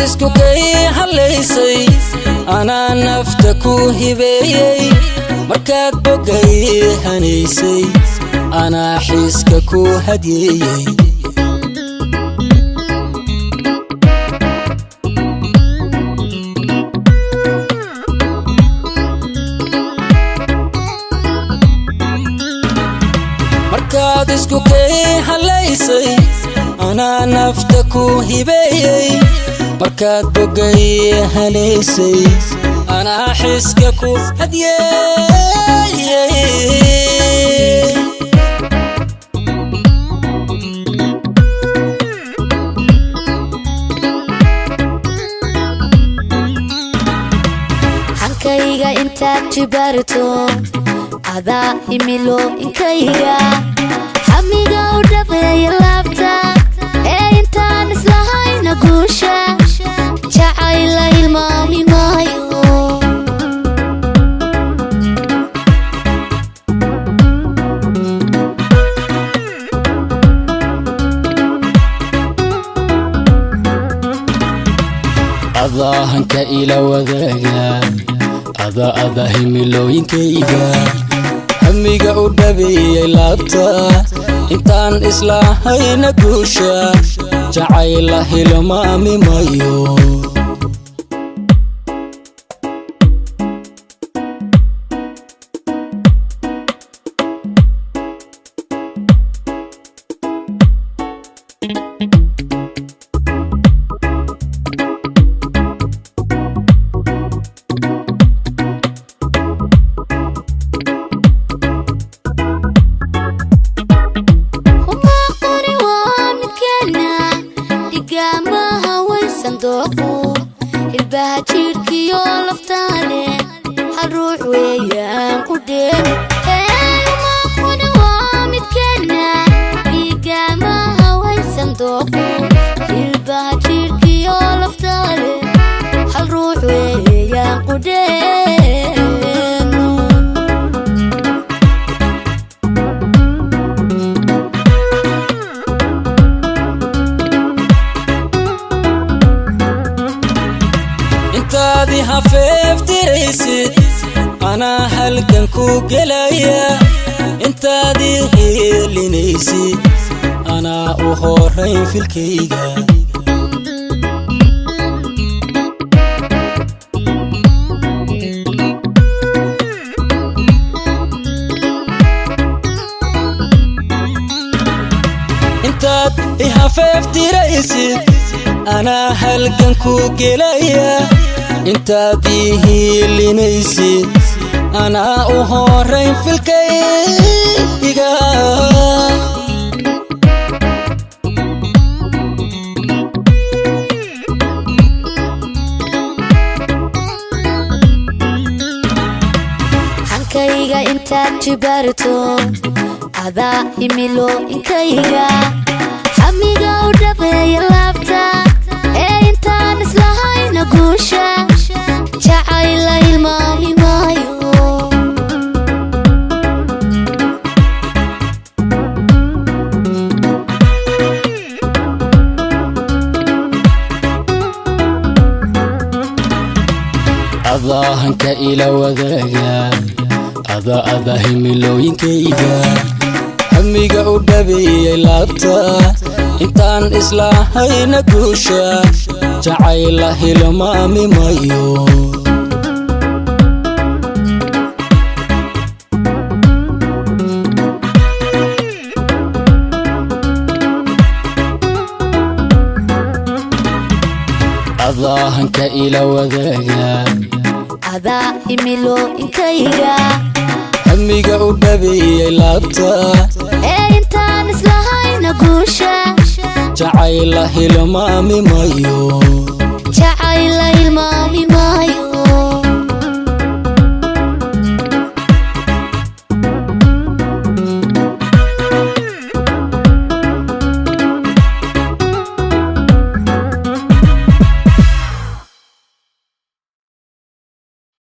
isku kay halaysay ana nafta ku hibeeyay markaad bogay hanaysay ana xiska ku hadiyay markaad isku kay halaysay ana nafta ku hibeeyay markaad bogay hanaysay ana xiska ku hadiyay hankayga intaad jibarto ada himilo inkayga hamiga u dhabeeya laabta ee intaan islahayna guusha jacayla hilmaami maayo ada hanka ila wadaaga ada himilooyinkayga hamiga u dhabeeyay laabta intaan islahayna guusha jacayla hilmaami maayo hilbaha jirkiyo laftaane hal ruux weeyaan ku dheer ma qoni waa midkeena igamaha waysan dooqo hilbaha jirkiyo laftaane hal ruux weeyaan ku dheer intaadi hafeeftiraysid ana halkan ku gelaya intaadi heelinaysid ana u horeyn filkayga intaad hafeeftiraysid ana halkan ku gelaya intaad heelinaysid ana u horeyn filkayga hankayga intaad jibarto ada himilo inkayga hamiga u dhabeeya laabta ee intaan islahayna guusha jacayla hilmaami maayo ada hanka ila wadaaga ada himilooyinkayga hamiga u dhabeeyay laabta intaan islahayna guusha jacayla hilmaami maayo ada hanka ila wadaaga ada himilooyinkayga hamiga u dhabeeyay laabta ee intaan islahayna guusha jacayla hilmaami maayo jacayla hilmaami maayo